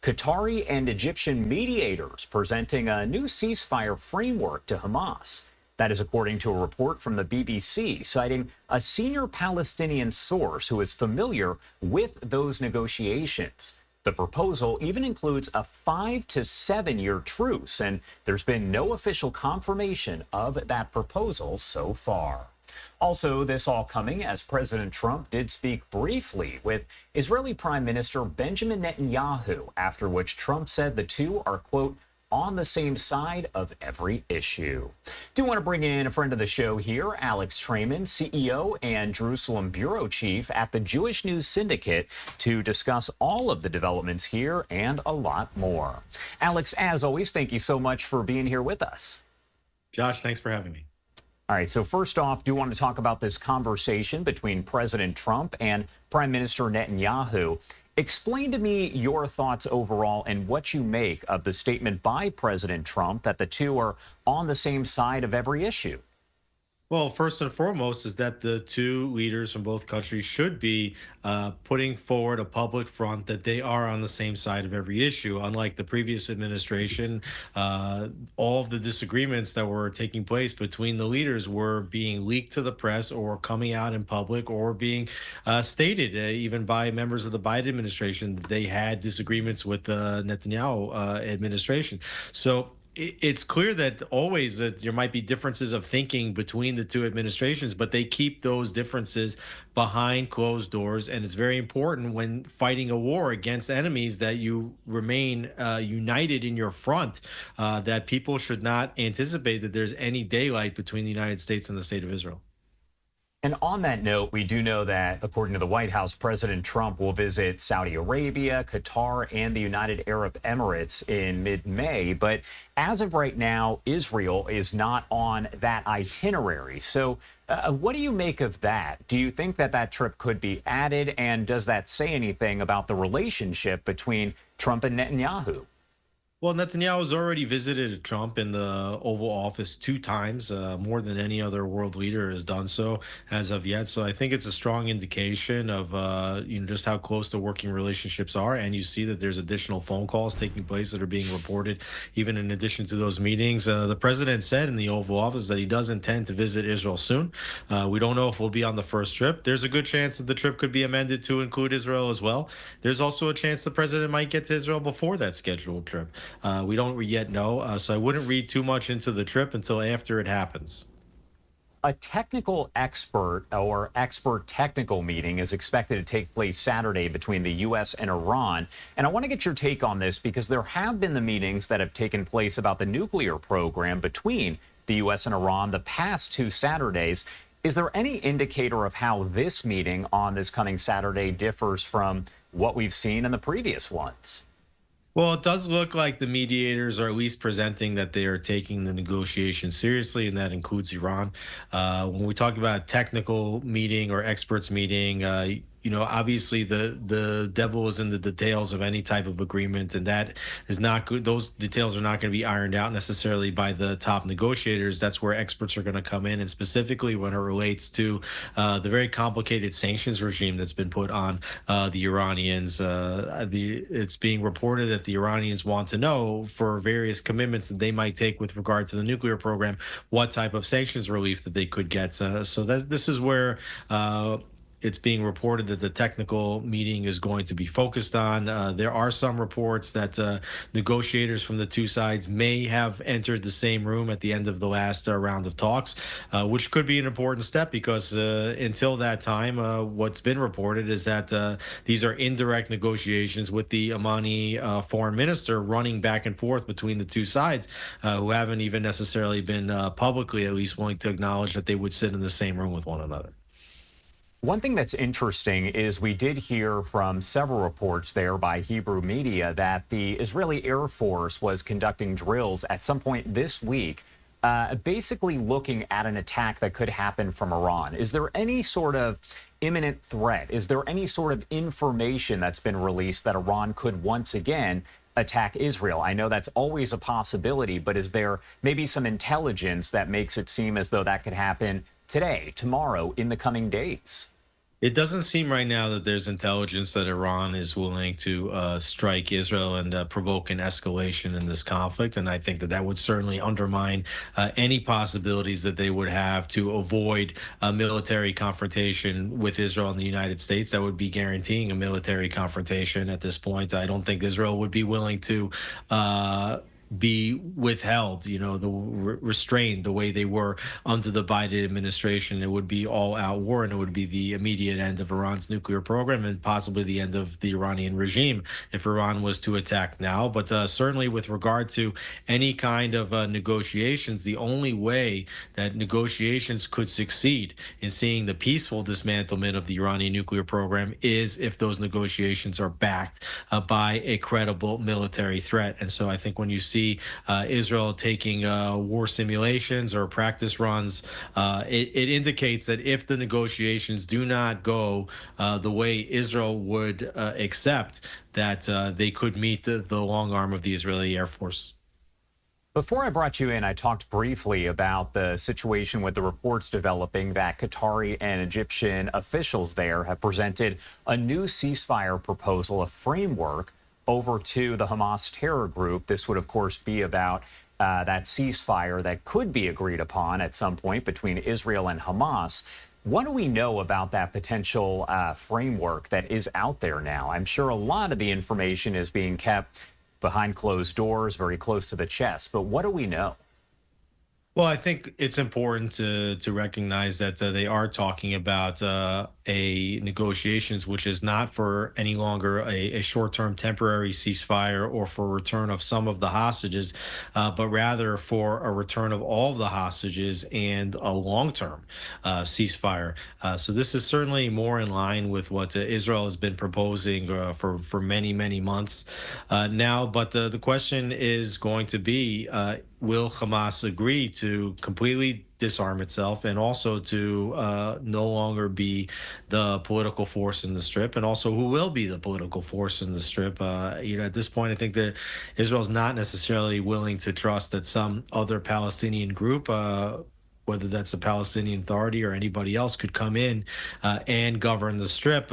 Qatari and Egyptian mediators presenting a new ceasefire framework to Hamas. That is according to a report from the BBC, citing a senior Palestinian source who is familiar with those negotiations. The proposal even includes a 5 to 7 year truce, and there's been no official confirmation of that proposal so far. Also, this all coming as President Trump did speak briefly with Israeli Prime Minister Benjamin Netanyahu, after which Trump said the two are, quote, on the same side of every issue. Do want to bring in a friend of the show here, Alex Traiman, CEO and Jerusalem Bureau Chief at the Jewish News Syndicate, to discuss all of the developments here and a lot more. Alex, as always, thank you so much for being here with us. Josh, thanks for having me. All right, so first off, do want to talk about this conversation between President Trump and Prime Minister Netanyahu. Explain to me your thoughts overall and what you make of the statement by President Trump that the two are on the same side of every issue. Well, first and foremost is that the two leaders from both countries should be putting forward a public front that they are on the same side of every issue. Unlike the previous administration, all of the disagreements that were taking place between the leaders were being leaked to the press or coming out in public or being stated even by members of the Biden administration that they had disagreements with the Netanyahu administration. So it's clear that always that there might be differences of thinking between the two administrations, but they keep those differences behind closed doors. And it's very important when fighting a war against enemies that you remain united in your front, that people should not anticipate that there's any daylight between the United States and the state of Israel. And on that note, we do know that, according to the White House, President Trump will visit Saudi Arabia, Qatar, and the United Arab Emirates in mid-May. But as of right now, Israel is not on that itinerary. So what do you make of that? Do you think that that trip could be added? And does that say anything about the relationship between Trump and Netanyahu? Well, Netanyahu has already visited Trump in the Oval Office 2 times, more than any other world leader has done so as of yet. So I think it's a strong indication of just how close the working relationships are. And you see that there's additional phone calls taking place that are being reported, even in addition to those meetings. The president said in the Oval Office that he does intend to visit Israel soon. We don't know if we'll be on the first trip. There's a good chance that the trip could be amended to include Israel as well. There's also a chance the president might get to Israel before that scheduled trip. We don't yet know, so I wouldn't read too much into the trip until after it happens. A technical expert or expert technical meeting is expected to take place Saturday between the U.S. and Iran. And I want to get your take on this because there have been the meetings that have taken place about the nuclear program between the U.S. and Iran the past 2 Saturdays. Is there any indicator of how this meeting on this coming Saturday differs from what we've seen in the previous ones? Well, it does look like the mediators are at least presenting that they are taking the negotiations seriously, and that includes Iran. When we talk about technical meeting or experts meeting, obviously the devil is in the details of any type of agreement, and that is not good. Those details are not going to be ironed out necessarily by the top negotiators. That's where experts are going to come in, and specifically when it relates to the very complicated sanctions regime that's been put on the Iranians. It's being reported that the Iranians want to know, for various commitments that they might take with regard to the nuclear program, what type of sanctions relief that they could get. So this is where it's being reported that the technical meeting is going to be focused on. There are some reports that negotiators from the two sides may have entered the same room at the end of the last round of talks, which could be an important step because until that time, what's been reported is that these are indirect negotiations with the Omani foreign minister running back and forth between the two sides, who haven't even necessarily been publicly at least willing to acknowledge that they would sit in the same room with one another. One thing that's interesting is we did hear from several reports there by Hebrew media that the Israeli Air Force was conducting drills at some point this week, basically looking at an attack that could happen from Iran. Is there any sort of imminent threat? Is there any sort of information that's been released that Iran could once again attack Israel? I know that's always a possibility, but is there maybe some intelligence that makes it seem as though that could happen today, tomorrow, in the coming days? It doesn't seem right now that there's intelligence that Iran is willing to strike Israel and provoke an escalation in this conflict. And I think that that would certainly undermine any possibilities that they would have to avoid a military confrontation with Israel and the United States. That would be guaranteeing a military confrontation at this point. I don't think Israel would be willing to. Be withheld, restrained the way they were under the Biden administration. It would be all out war, and it would be the immediate end of Iran's nuclear program and possibly the end of the Iranian regime if Iran was to attack now. But certainly, with regard to any kind of negotiations, the only way that negotiations could succeed in seeing the peaceful dismantlement of the Iranian nuclear program is if those negotiations are backed by a credible military threat. And so I think when you see Israel taking war simulations or practice runs, it indicates that if the negotiations do not go the way Israel would accept, that they could meet the long arm of the Israeli Air Force. Before I brought you in, I talked briefly about the situation with the reports developing that Qatari and Egyptian officials there have presented a new ceasefire proposal, a framework, over to the Hamas terror group. This would, of course, be about that ceasefire that could be agreed upon at some point between Israel and Hamas. What do we know about that potential framework that is out there now? I'm sure a lot of the information is being kept behind closed doors, very close to the chest. But what do we know? Well, I think it's important to recognize that they are talking about a negotiations, which is not for any longer a short-term temporary ceasefire or for return of some of the hostages, but rather for a return of all of the hostages and a long-term ceasefire. So this is certainly more in line with what Israel has been proposing for many months now. But the question is going to be, will Hamas agree to completely disarm itself and also to no longer be the political force in the Strip, and also who will be the political force in the Strip? At this point, I think that Israel's not necessarily willing to trust that some other Palestinian group, whether that's the Palestinian Authority or anybody else, could come in and govern the Strip.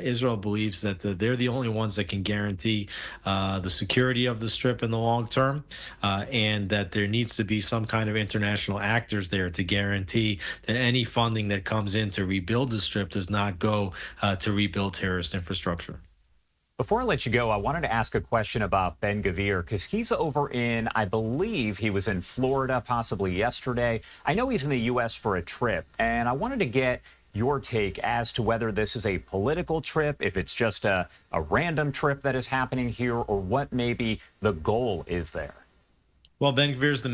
Israel believes that they're the only ones that can guarantee the security of the Strip in the long term, and that there needs to be some kind of international actors there to guarantee that any funding that comes in to rebuild the Strip does not go to rebuild terrorist infrastructure. Before I let you go, I wanted to ask a question about Ben-Gvir, because he's over in, I believe he was in Florida, possibly yesterday. I know he's in the U.S. for a trip, and I wanted to get your take as to whether this is a political trip, if it's just a random trip that is happening here, or what maybe the goal is there. Well, Ben-Gvir is the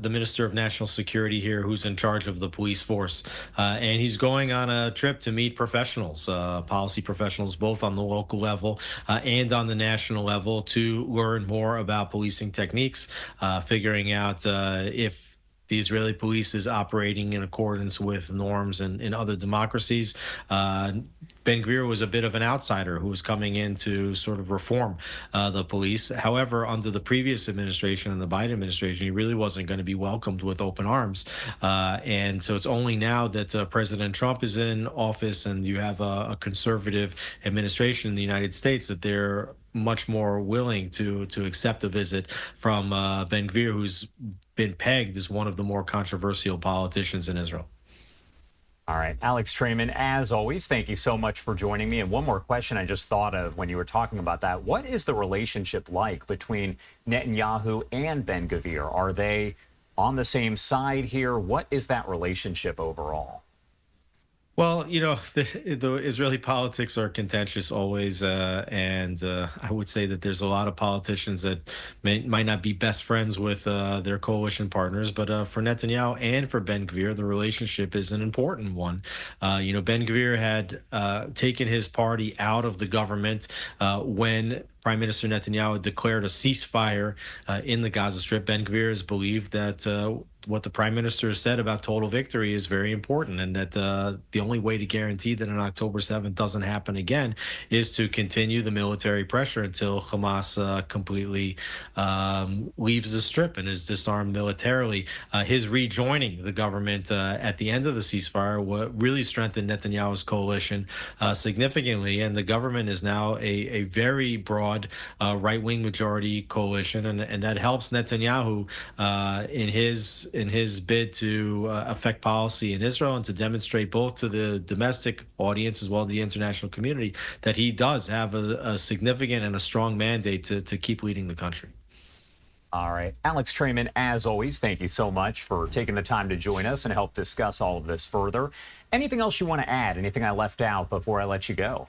Minister of National Security here, who's in charge of the police force. And he's going on a trip to meet professionals, policy professionals, both on the local level and on the national level, to learn more about policing techniques, figuring out if the Israeli police is operating in accordance with norms in other democracies. Ben-Gvir was a bit of an outsider who was coming in to sort of reform the police. However, under the previous administration and the Biden administration, he really wasn't going to be welcomed with open arms. And so it's only now that President Trump is in office and you have a conservative administration in the United States that they're much more willing to accept a visit from Ben-Gvir, who's been pegged as one of the more controversial politicians in Israel. All right, Alex Traiman, as always, thank you so much for joining me. And one more question I just thought of when you were talking about that. What is the relationship like between Netanyahu and Ben-Gvir? Are they on the same side here? What is that relationship overall? Well, the Israeli politics are contentious always, and I would say that there's a lot of politicians that might not be best friends with their coalition partners. But for Netanyahu and for Ben-Gvir, the relationship is an important one. Ben-Gvir had taken his party out of the government when Prime Minister Netanyahu declared a ceasefire in the Gaza Strip. Ben Gvir has believed that what the prime minister has said about total victory is very important, and that the only way to guarantee that on October 7th doesn't happen again is to continue the military pressure until Hamas completely leaves the strip and is disarmed militarily. His rejoining the government at the end of the ceasefire what really strengthened Netanyahu's coalition significantly, and the government is now a very broad right-wing majority coalition, and that helps Netanyahu in his bid to affect policy in Israel and to demonstrate both to the domestic audience as well as the international community that he does have a significant and a strong mandate to keep leading the country. All right. Alex Traiman, as always, thank you so much for taking the time to join us and help discuss all of this further. Anything else you want to add? Anything I left out before I let you go?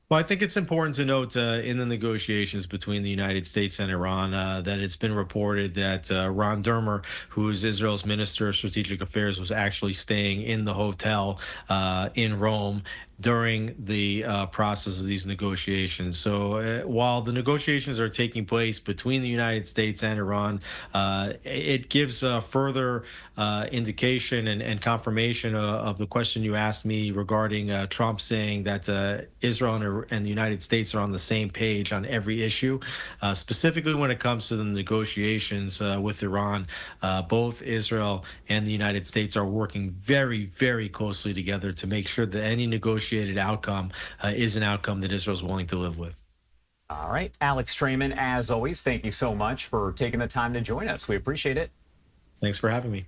Well, I think it's important to note in the negotiations between the United States and Iran that it's been reported that Ron Dermer, who is Israel's Minister of Strategic Affairs, was actually staying in the hotel in Rome during the process of these negotiations. So while the negotiations are taking place between the United States and Iran, it gives further indication and confirmation of the question you asked me regarding Trump saying that Israel and the United States are on the same page on every issue. Specifically when it comes to the negotiations with Iran, both Israel and the United States are working very, very closely together to make sure that any negotiated outcome is an outcome that Israel's willing to live with. All right. Alex Traiman, as always, thank you so much for taking the time to join us. We appreciate it. Thanks for having me.